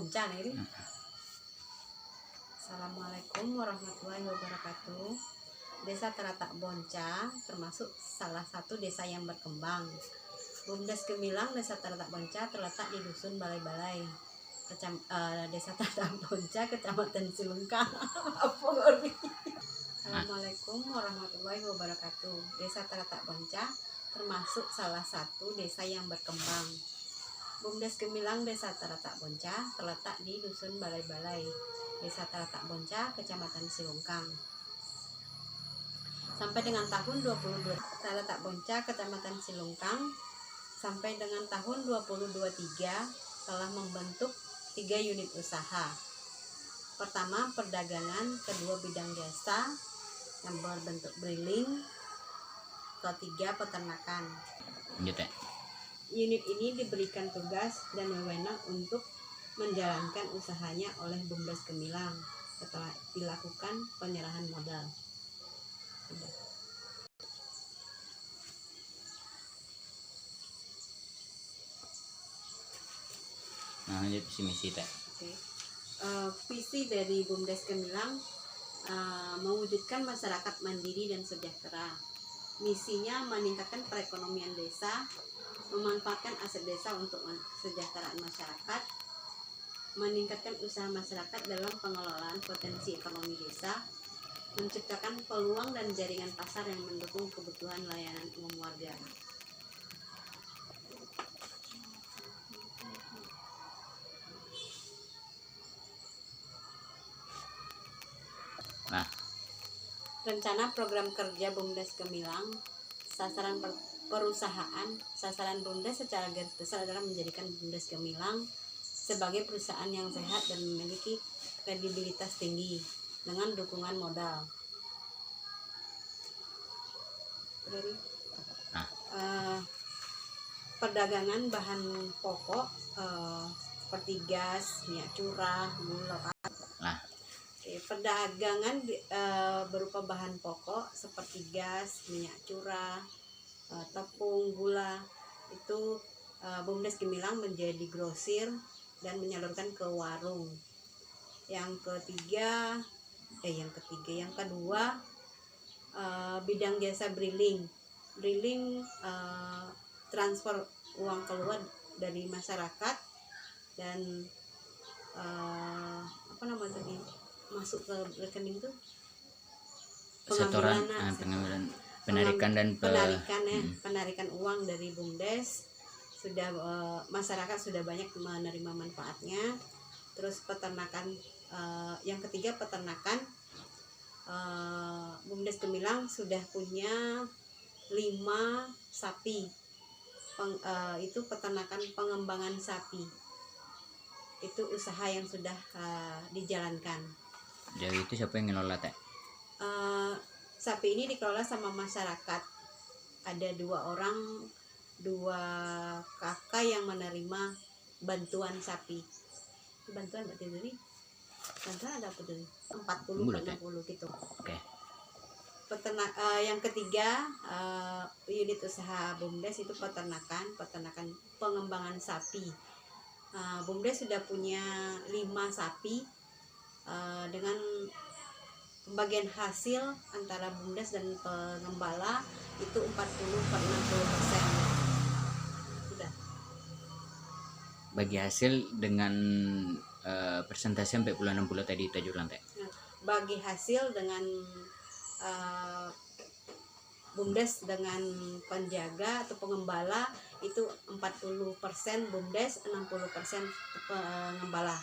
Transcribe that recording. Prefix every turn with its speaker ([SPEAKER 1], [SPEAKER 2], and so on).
[SPEAKER 1] Bonca nih. Assalamualaikum warahmatullahi wabarakatuh. Desa Teratak Bonca termasuk salah satu desa yang berkembang. Bumdes Gemilang Desa Teratak Bonca terletak di Dusun Balai-Balai, Desa Teratak Bonca, Kecamatan Silungkang. Assalamualaikum warahmatullahi wabarakatuh. Desa Teratak Bonca termasuk salah satu desa yang berkembang. Bumdes Gemilang Desa Teratak Bonca terletak di Dusun Balai-Balai, Desa Teratak Bonca, Kecamatan Silungkang. Sampai dengan tahun 2022, Teratak Bonca, Kecamatan Silungkang, sampai dengan tahun 2023 telah membentuk 3 unit usaha. Pertama, perdagangan; kedua, bidang jasa yang berbentuk briling; ketiga, peternakan. Unit ini diberikan tugas dan wewenang untuk menjalankan usahanya oleh Bumdes Gemilang setelah dilakukan penyerahan modal.
[SPEAKER 2] Nah, lanjut misi Teh.
[SPEAKER 1] Visi dari Bumdes Gemilang mewujudkan masyarakat mandiri dan sejahtera. Misinya meningkatkan perekonomian desa, memanfaatkan aset desa untuk kesejahteraan masyarakat, meningkatkan usaha masyarakat dalam pengelolaan potensi ekonomi desa, menciptakan peluang dan jaringan pasar yang mendukung kebutuhan layanan umum warga.
[SPEAKER 2] Nah,
[SPEAKER 1] rencana program kerja Bumdes Gemilang, sasaran perusahaan. Sasaran Bumdes secara garis besar adalah menjadikan Bumdes Gemilang sebagai perusahaan yang sehat dan memiliki kredibilitas tinggi dengan dukungan modal. Perdagangan bahan pokok seperti gas, minyak curah, gula. Perdagangan berupa bahan pokok seperti gas, minyak curah, tepung, gula, itu Bumdes Gemilang menjadi grosir dan menyalurkan ke warung. Yang kedua, bidang jasa briling. Transfer uang keluar dari masyarakat dan masuk ke rekening tuh penarikan uang dari Bumdes. Sudah masyarakat sudah banyak menerima manfaatnya. Terus peternakan, yang ketiga peternakan. Bumdes Gemilang sudah punya 5 sapi. Itu peternakan pengembangan sapi. Itu usaha yang sudah dijalankan.
[SPEAKER 2] Jadi itu siapa yang ngelola Teh?
[SPEAKER 1] Sapi ini dikelola sama masyarakat. Ada 2 kakak yang menerima bantuan sapi. Bantuan berarti dari bantuan ada apa dari 40-60 gitu.
[SPEAKER 2] Oke.
[SPEAKER 1] Yang ketiga, unit usaha Bumdes itu peternakan pengembangan sapi. Bumdes sudah punya 5 sapi, dengan pembagian hasil antara Bumdes dan pengembala itu 40/60%. Sudah.
[SPEAKER 2] Bagi hasil dengan persentase sampai 60 tadi tajuran Teh.
[SPEAKER 1] Bagi hasil dengan Bumdes dengan penjaga atau pengembala itu 40% Bumdes, 60% pengembala.